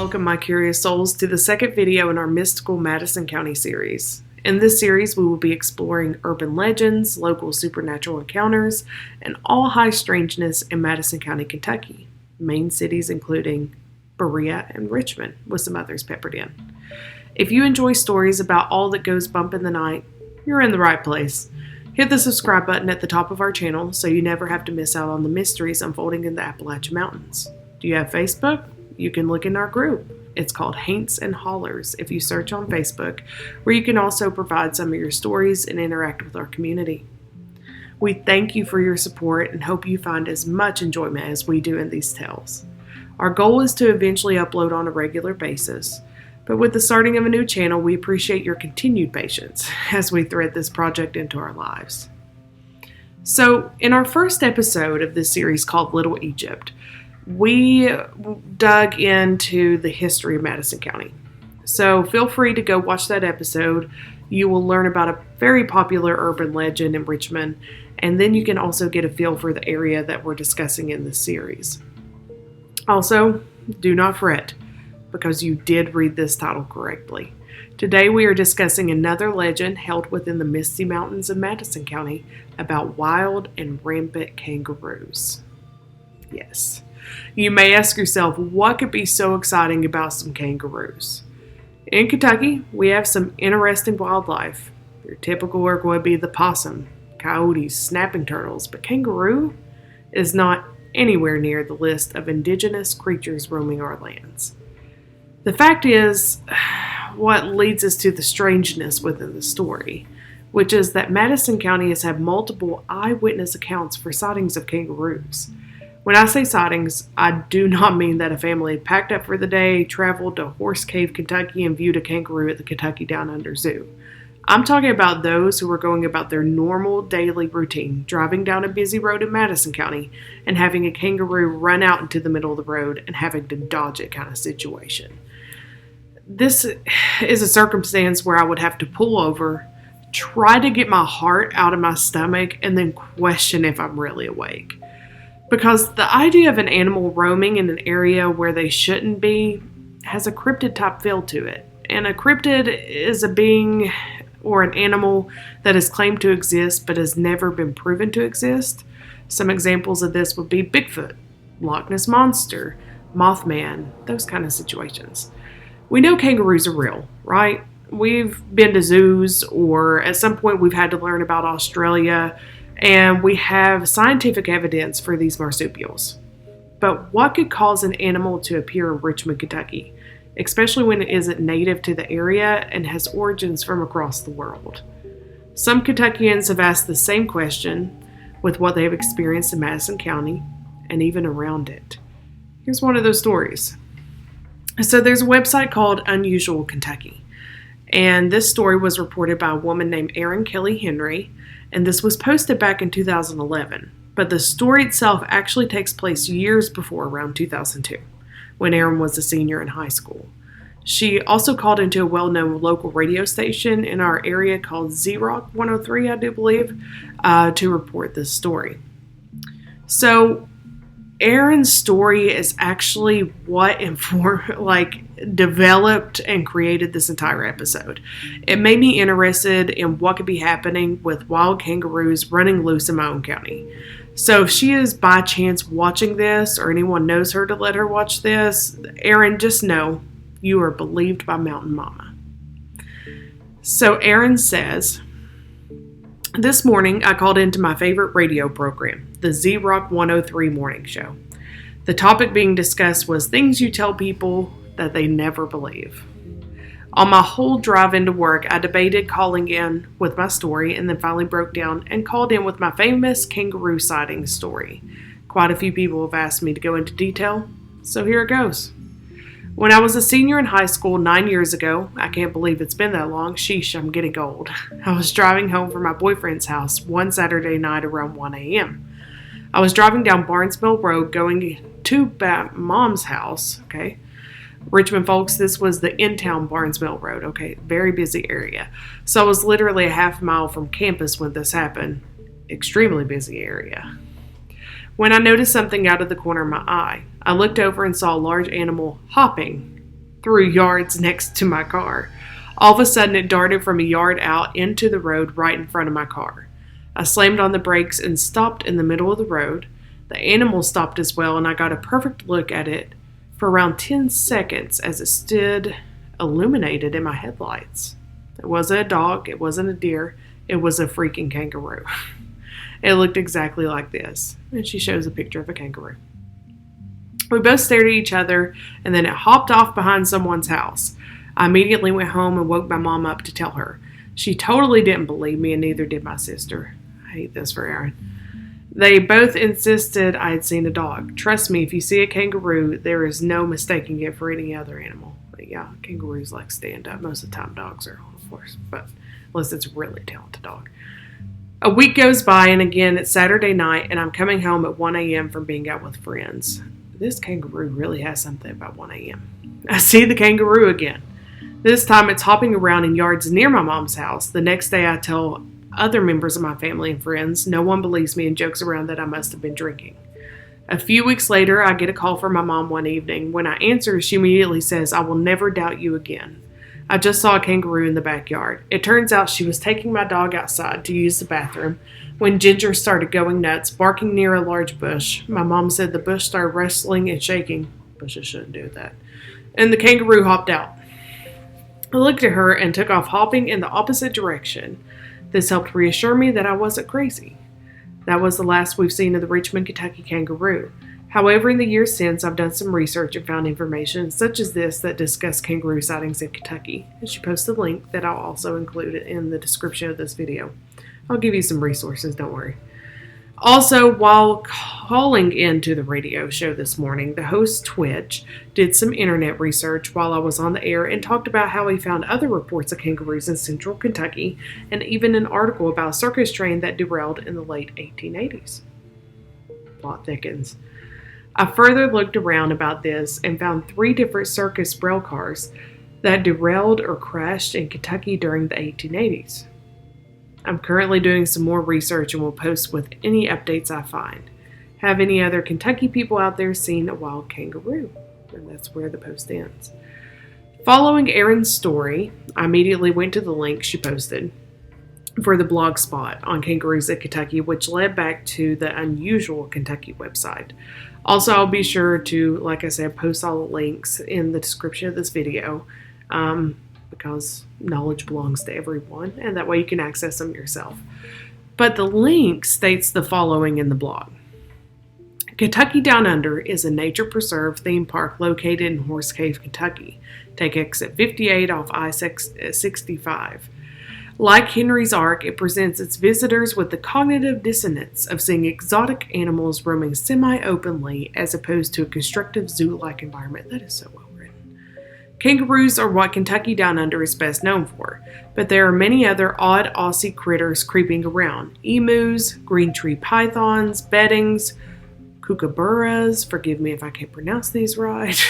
welcome my curious souls to the second video in our Mythical Madison County series. In this series, we will be exploring urban legends, local supernatural encounters, and all high strangeness in Madison County, Kentucky. Main cities including Berea and Richmond, with some others peppered in. If you enjoy stories about all that goes bump in the night, you're in the right place. Hit the subscribe button at the top of our channel so you never have to miss out on the mysteries unfolding in the Appalachian Mountains. Do you have Facebook? You can look in our group. It's called Haints and Hollers if you search on Facebook, where you can also provide some of your stories and interact with our community. We thank you for your support and hope you find as much enjoyment as we do in these tales. Our goal is to eventually upload on a regular basis, but with the starting of a new channel, we appreciate your continued patience as we thread this project into our lives. So, in our first episode of this series called Little Egypt, we dug into the history of Madison County. So feel free to go watch that episode. You will learn about a very popular urban legend in Richmond, and then you can also get a feel for the area that we're discussing in this series. Also, do not fret, because you did read this title correctly. Today we are discussing another legend held within the Misty Mountains of Madison County about wild and rampant kangaroos. Yes. You may ask yourself, what could be so exciting about some kangaroos? In Kentucky, we have some interesting wildlife. Your typical are going to be the possum, coyotes, snapping turtles, but kangaroo is not anywhere near the list of indigenous creatures roaming our lands. The fact is, what leads us to the strangeness within the story, which is that Madison County has had multiple eyewitness accounts for sightings of kangaroos. When I say sightings, I do not mean that a family had packed up for the day, traveled to Horse Cave, Kentucky, and viewed a kangaroo at the Kentucky Down Under Zoo. I'm talking about those who were going about their normal daily routine, driving down a busy road in Madison County and having a kangaroo run out into the middle of the road and having to dodge it kind of situation. This is a circumstance where I would have to pull over, try to get my heart out of my stomach, and then question if I'm really awake. Because the idea of an animal roaming in an area where they shouldn't be has a cryptid type feel to it. And a cryptid is a being or an animal that is claimed to exist but has never been proven to exist. Some examples of this would be Bigfoot, Loch Ness Monster, Mothman, those kind of situations. We know kangaroos are real, right? We've been to zoos, or at some point we've had to learn about Australia, and we have scientific evidence for these marsupials. But what could cause an animal to appear in Richmond, Kentucky, especially when it isn't native to the area and has origins from across the world? Some Kentuckians have asked the same question with what they have experienced in Madison County and even around it. Here's one of those stories. So there's a website called Unusual Kentucky, and this story was reported by a woman named Erin Kelly Henry, and this was posted back in 2011, but the story itself actually takes place years before, around 2002, when Erin was a senior in high school. She also called into a well-known local radio station in our area called Z-Rock 103, I do believe, to report this story. So Erin's story is actually what developed and created this entire episode. It made me interested in what could be happening with wild kangaroos running loose in my own county. So if she is by chance watching this, or anyone knows her to let her watch this, Erin, just know you are believed by Mountain Mama. So Erin says, "This morning I called into my favorite radio program, the Z-Rock 103 morning show. The topic being discussed was things you tell people that they never believe. On my whole drive into work, I debated calling in with my story and then finally broke down and called in with my famous kangaroo sighting story. Quite a few people have asked me to go into detail, so here it goes. When I was a senior in high school 9 years ago, I can't believe it's been that long, sheesh, I'm getting old, I was driving home from my boyfriend's house one Saturday night around 1 a.m. I was driving down Barnes Mill Road going to Mom's house, okay? Richmond folks, this was the in-town Barnes Mill Road, okay? Very busy area. So I was literally a half mile from campus when this happened. Extremely busy area. When I noticed something out of the corner of my eye, I looked over and saw a large animal hopping through yards next to my car. All of a sudden, it darted from a yard out into the road right in front of my car. I slammed on the brakes and stopped in the middle of the road. The animal stopped as well, and I got a perfect look at it for around 10 seconds as it stood illuminated in my headlights. It wasn't a dog, it wasn't a deer, it was a freaking kangaroo. It looked exactly like this. And she shows a picture of a kangaroo. We both stared at each other, and then it hopped off behind someone's house. I immediately went home and woke my mom up to tell her. She totally didn't believe me, and neither did my sister. I hate this for Aaron. They both insisted I had seen a dog. Trust me, if you see a kangaroo, there is no mistaking it for any other animal. But yeah, kangaroos like stand up. Most of the time dogs are, of course, but unless it's a really talented dog. A week goes by, and again, it's Saturday night, and I'm coming home at 1 a.m. from being out with friends. This kangaroo really has something about 1 a.m. I see the kangaroo again. This time, it's hopping around in yards near my mom's house. The next day, I tell other members of my family and friends. No one believes me and jokes around that I must have been drinking. A few weeks later, I get a call from my mom one evening. When I answer, she immediately says, "I will never doubt you again. I just saw a kangaroo in the backyard." It turns out she was taking my dog outside to use the bathroom when Ginger started going nuts, barking near a large bush. My mom said the bush started rustling and shaking. Bushes shouldn't do that. And the kangaroo hopped out. I looked at her and took off hopping in the opposite direction. This helped reassure me that I wasn't crazy. That was the last we've seen of the Richmond, Kentucky kangaroo. However, in the years since, I've done some research and found information such as this that discuss kangaroo sightings in Kentucky. And she posted a link that I'll also include in the description of this video. I'll give you some resources, don't worry. Also, while calling into the radio show this morning, the host Twitch did some internet research while I was on the air and talked about how he found other reports of kangaroos in central Kentucky and even an article about a circus train that derailed in the late 1880s. Plot thickens. I further looked around about this and found 3 different circus rail cars that derailed or crashed in Kentucky during the 1880s. I'm currently doing some more research and will post with any updates I find. Have any other Kentucky people out there seen a wild kangaroo? And that's where the post ends. Following Erin's story, I immediately went to the link she posted for the blog spot on kangaroos in Kentucky, which led back to the Unusual Kentucky website. Also, I'll be sure to, like I said, post all the links in the description of this video because knowledge belongs to everyone, and that way you can access them yourself. But the link states the following in the blog. Kentucky Down Under is a nature preserve theme park located in Horse Cave, Kentucky. Take exit 58 off I-65. Like Henry's Ark, it presents its visitors with the cognitive dissonance of seeing exotic animals roaming semi-openly as opposed to a constructive zoo-like environment. That is so well written. Kangaroos are what Kentucky Down Under is best known for, but there are many other odd Aussie critters creeping around. Emus, green tree pythons, beddings, kookaburras, forgive me if I can't pronounce these right,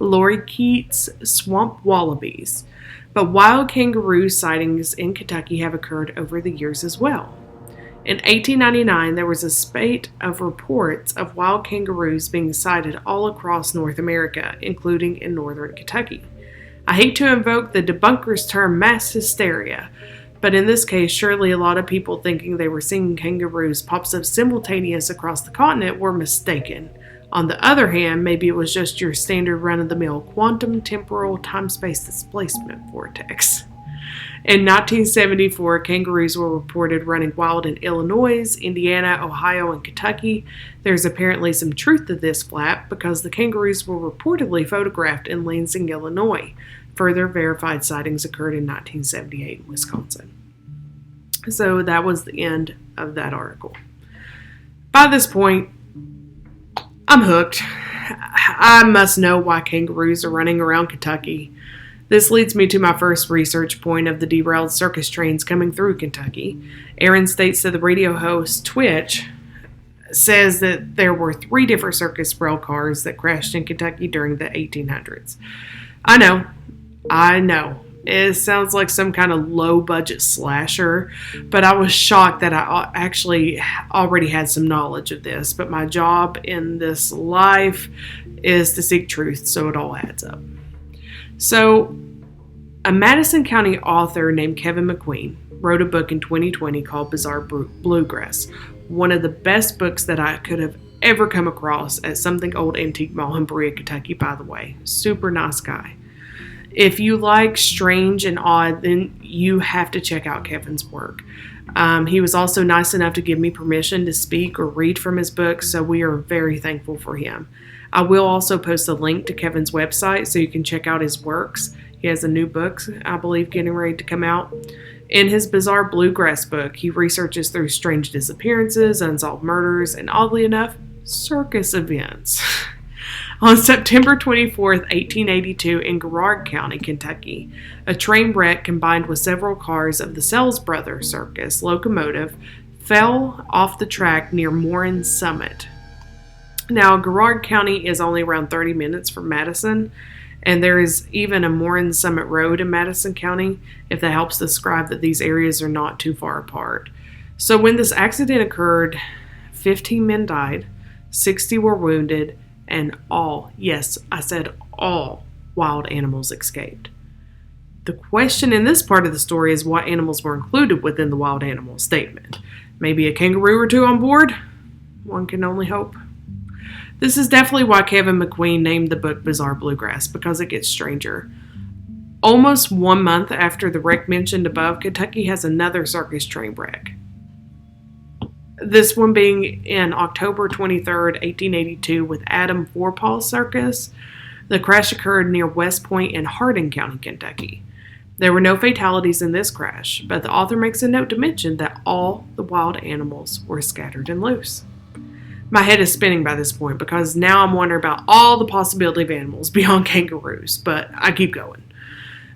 lorikeets, swamp wallabies. But wild kangaroo sightings in Kentucky have occurred over the years as well. In 1899, there was a spate of reports of wild kangaroos being sighted all across North America, including in northern Kentucky. I hate to invoke the debunker's term mass hysteria, but in this case, surely a lot of people thinking they were seeing kangaroos pops up simultaneous across the continent were mistaken. On the other hand, maybe it was just your standard run-of-the-mill quantum temporal time-space displacement vortex. In 1974, kangaroos were reported running wild in Illinois, Indiana, Ohio, and Kentucky. There's apparently some truth to this flap because the kangaroos were reportedly photographed in Lansing, Illinois. Further verified sightings occurred in 1978 in Wisconsin. So that was the end of that article. By this point, I'm hooked. I must know why kangaroos are running around Kentucky. This leads me to my first research point of the derailed circus trains coming through Kentucky. Erin states that the radio host Twitch says that there were 3 different circus rail cars that crashed in Kentucky during the 1800s. I know. It sounds like some kind of low-budget slasher, but I was shocked that I actually already had some knowledge of this. But my job in this life is to seek truth, so it all adds up. So, a Madison County author named Kevin McQueen wrote a book in 2020 called Bizarre Bluegrass, one of the best books that I could have ever come across at Something Old Antique Mall in Berea, Kentucky, by the way. Super nice guy. If you like strange and odd, then you have to check out Kevin's work. He was also nice enough to give me permission to speak or read from his book, so we are very thankful for him. I will also post a link to Kevin's website so you can check out his works. He has a new book, I believe, getting ready to come out. In his Bizarre Bluegrass book, he researches through strange disappearances, unsolved murders, and oddly enough, circus events. On September 24th, 1882, in Garrard County, Kentucky, a train wreck combined with several cars of the Sells Brothers Circus locomotive fell off the track near Morin Summit. Now, Garrard County is only around 30 minutes from Madison, and there is even a Morin Summit Road in Madison County, if that helps describe that these areas are not too far apart. So when this accident occurred, 15 men died, 60 were wounded, and all, yes, I said all, wild animals escaped. The question in this part of the story is what animals were included within the wild animal statement. Maybe a kangaroo or two on board? One can only hope. This is definitely why Kevin McQueen named the book Bizarre Bluegrass, because it gets stranger. Almost 1 month after the wreck mentioned above, Kentucky has another circus train wreck. This one being in October 23rd, 1882 with Adam Forepaw's Circus. The crash occurred near West Point in Hardin County, Kentucky. There were no fatalities in this crash, but the author makes a note to mention that all the wild animals were scattered and loose. My head is spinning by this point because now I'm wondering about all the possibility of animals beyond kangaroos, but I keep going.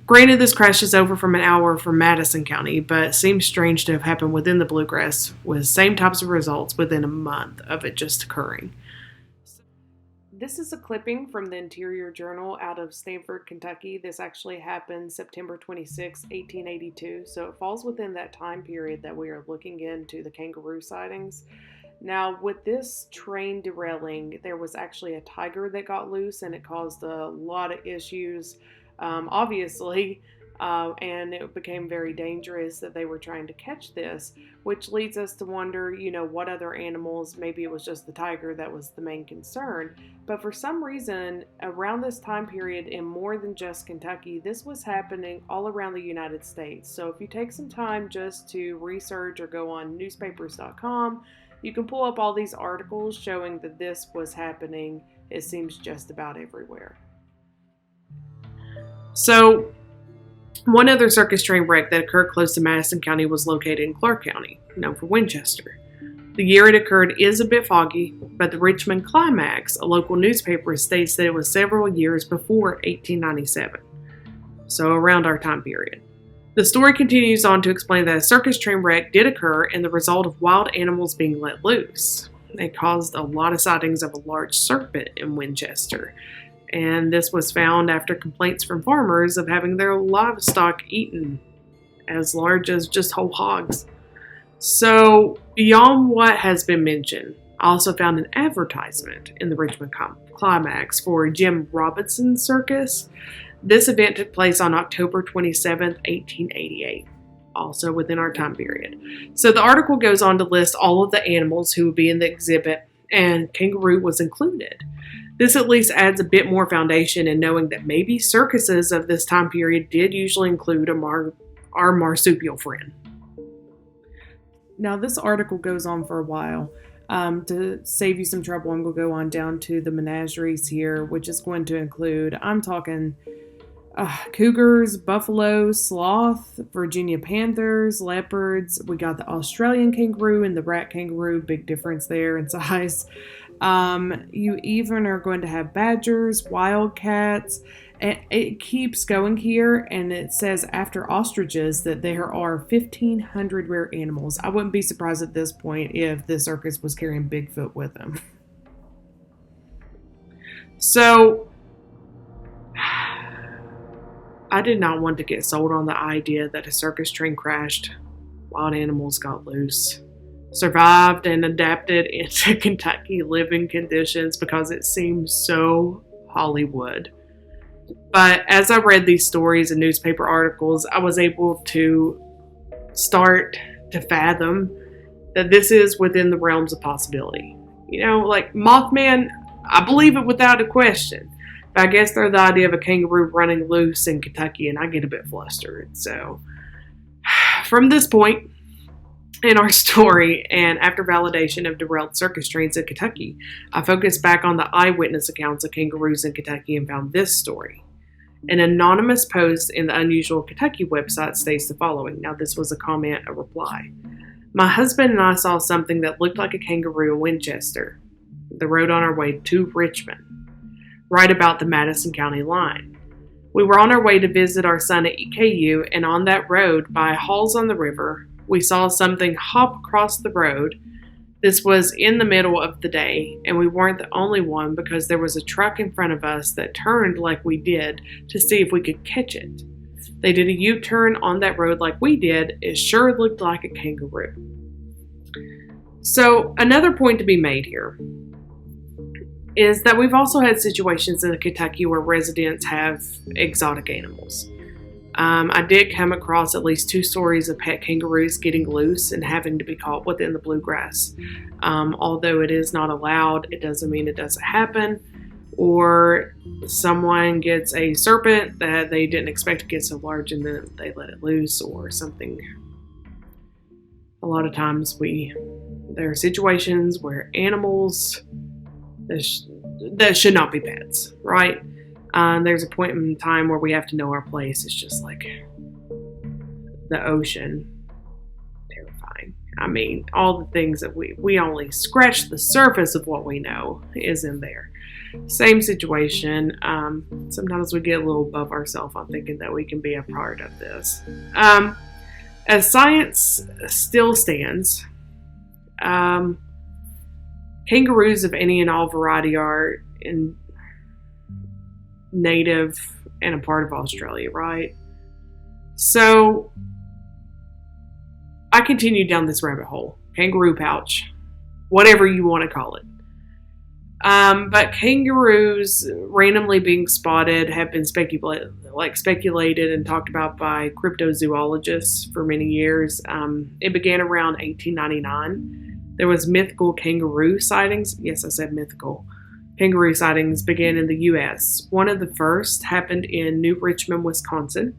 Granted, this crash is over from an hour from Madison County, but it seems strange to have happened within the bluegrass with same types of results within a month of it just occurring. This is a clipping from the Interior Journal out of Stamford, Kentucky. This actually happened September 26, 1882, so it falls within that time period that we are looking into the kangaroo sightings. Now, with this train derailing, there was actually a tiger that got loose, and it caused a lot of issues, obviously, and it became very dangerous that they were trying to catch this, which leads us to wonder, what other animals, maybe it was just the tiger that was the main concern, but for some reason, around this time period, in more than just Kentucky, this was happening all around the United States. So if you take some time just to research or go on newspapers.com, you can pull up all these articles showing that this was happening, it seems, just about everywhere. So, one other circus train wreck that occurred close to Madison County was located in Clark County, known for Winchester. The year it occurred is a bit foggy, but the Richmond Climax, a local newspaper, states that it was several years before 1897, so around our time period. The story continues on to explain that a circus train wreck did occur and the result of wild animals being let loose. It caused a lot of sightings of a large serpent in Winchester, and this was found after complaints from farmers of having their livestock eaten as large as just whole hogs. So, beyond what has been mentioned, I also found an advertisement in the Richmond Climax for Jim Robinson's Circus. This event took place on October 27th, 1888, also within our time period. So the article goes on to list all of the animals who would be in the exhibit, and kangaroo was included. This at least adds a bit more foundation in knowing that maybe circuses of this time period did usually include our marsupial friend. Now this article goes on for a while. To save you some trouble, I'm going to go on down to the menageries here, which is going to include, I'm talking cougars, buffalo, sloth, Virginia panthers, leopards. We got the Australian kangaroo and the rat kangaroo, big difference there in size. You even are going to have badgers, wildcats, and it keeps going here, and it says after ostriches that there are 1,500 rare animals. I wouldn't be surprised at this point if the circus was carrying Bigfoot with them. So, I did not want to get sold on the idea that a circus train crashed, wild animals got loose, survived and adapted into Kentucky living conditions because it seems so Hollywood. But as I read these stories and newspaper articles, I was able to start to fathom that this is within the realms of possibility. You know, like Mothman, I believe it without a question. But I guess they're the idea of a kangaroo running loose in Kentucky, and I get a bit flustered. So, from this point in our story, and after validation of derailed circus trains in Kentucky, I focused back on the eyewitness accounts of kangaroos in Kentucky and found this story. An anonymous post in the Unusual Kentucky website states the following. Now, this was a comment, a reply. My husband and I saw something that looked like a kangaroo in Winchester, the road on our way to Richmond, right about the Madison County line. We were on our way to visit our son at EKU, and on that road, by Halls on the River, we saw something hop across the road. This was in the middle of the day, and we weren't the only one because there was a truck in front of us that turned like we did to see if we could catch it. They did a U-turn on that road like we did. It sure looked like a kangaroo. So, another point to be made here is that we've also had situations in Kentucky where residents have exotic animals. I did come across at least 2 stories of pet kangaroos getting loose and having to be caught within the bluegrass. Although it is not allowed, it doesn't mean it doesn't happen. Or someone gets a serpent that they didn't expect to get so large and then they let it loose or something. A lot of times there are situations where animals that should not be pets, right? There's a point in time where we have to know our place. It's just like the ocean. Terrifying. I mean, all the things that we only scratch the surface of what we know is in there. Same situation. Sometimes we get a little above ourselves on thinking that we can be a part of this. As science still stands, kangaroos of any and all variety are native and a part of Australia, right? So I continued down this rabbit hole. Kangaroo pouch, whatever you want to call it. But kangaroos randomly being spotted have been speculated and talked about by cryptozoologists for many years. It began around 1899. There was mythical kangaroo sightings. Yes, I said mythical. Kangaroo sightings began in the U.S. One of the first happened in New Richmond, Wisconsin.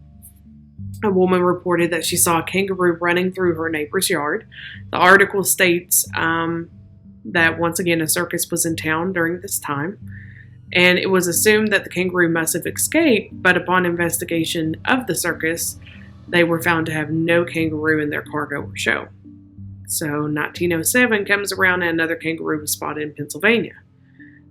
A woman reported that she saw a kangaroo running through her neighbor's yard. The article states that once again a circus was in town during this time, and it was assumed that the kangaroo must have escaped, but upon investigation of the circus, they were found to have no kangaroo in their cargo or show. So 1907 comes around and another kangaroo was spotted in Pennsylvania.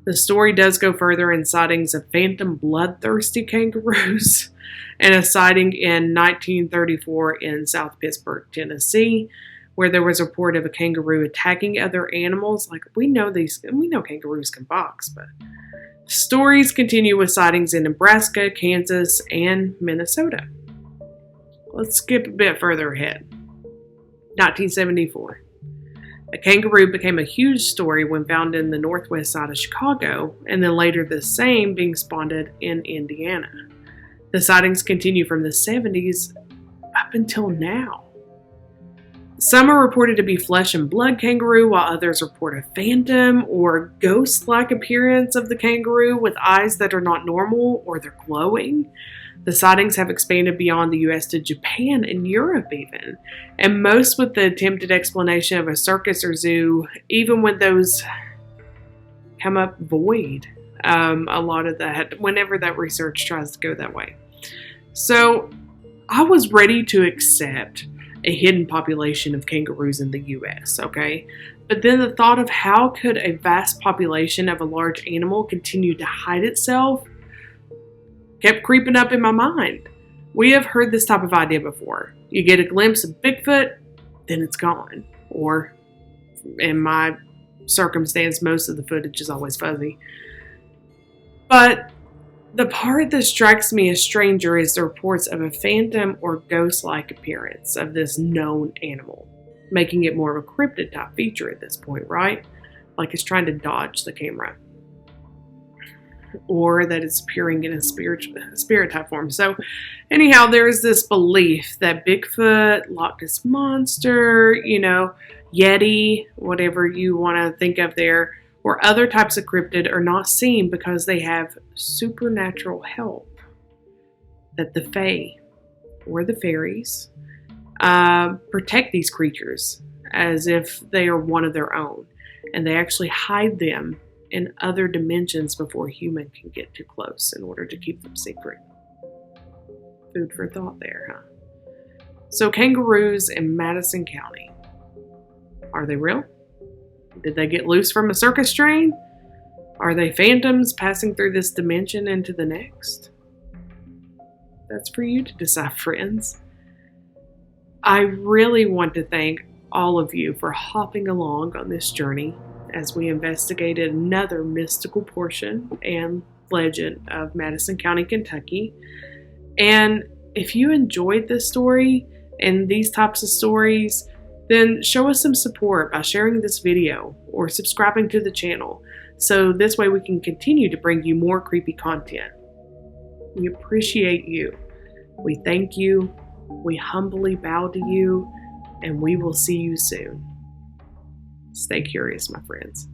The story does go further in sightings of phantom bloodthirsty kangaroos and a sighting in 1934 in South Pittsburgh, Tennessee, where there was a report of a kangaroo attacking other animals. Like, we know kangaroos can box, but stories continue with sightings in Nebraska, Kansas, and Minnesota. Let's skip a bit further ahead. 1974. A kangaroo became a huge story when found in the northwest side of Chicago, and then later the same being spotted in Indiana. The sightings continue from the 70s up until now. Some are reported to be flesh and blood kangaroo, while others report a phantom or ghost-like appearance of the kangaroo with eyes that are not normal or they're glowing. The sightings have expanded beyond the U.S. to Japan and Europe even, and most with the attempted explanation of a circus or zoo, even when those come up void. A lot of that, whenever that research tries to go that way. So I was ready to accept a hidden population of kangaroos in the U.S., okay? But then the thought of how could a vast population of a large animal continue to hide itself kept creeping up in my mind. We have heard this type of idea before. You get a glimpse of Bigfoot, then it's gone. Or, in my circumstance, most of the footage is always fuzzy. But the part that strikes me as stranger is the reports of a phantom or ghost-like appearance of this known animal, making it more of a cryptid type feature at this point, right? Like it's trying to dodge the camera. or that it's appearing in a spirit type form. So anyhow, there is this belief that Bigfoot, Loch Ness Monster, Yeti, whatever you want to think of there, or other types of cryptid are not seen because they have supernatural help. That the Fae, or the fairies, protect these creatures as if they are one of their own. And they actually hide them in other dimensions before human can get too close in order to keep them secret. Food for thought there, huh? So kangaroos in Madison County. Are they real? Did they get loose from a circus train? Are they phantoms passing through this dimension into the next? That's for you to decide, friends. I really want to thank all of you for hopping along on this journey as we investigated another mystical portion and legend of Madison County, Kentucky. And if you enjoyed this story and these types of stories, then show us some support by sharing this video or subscribing to the channel, so this way we can continue to bring you more creepy content. We appreciate you. We thank you. We humbly bow to you, and we will see you soon. Stay curious, my friends.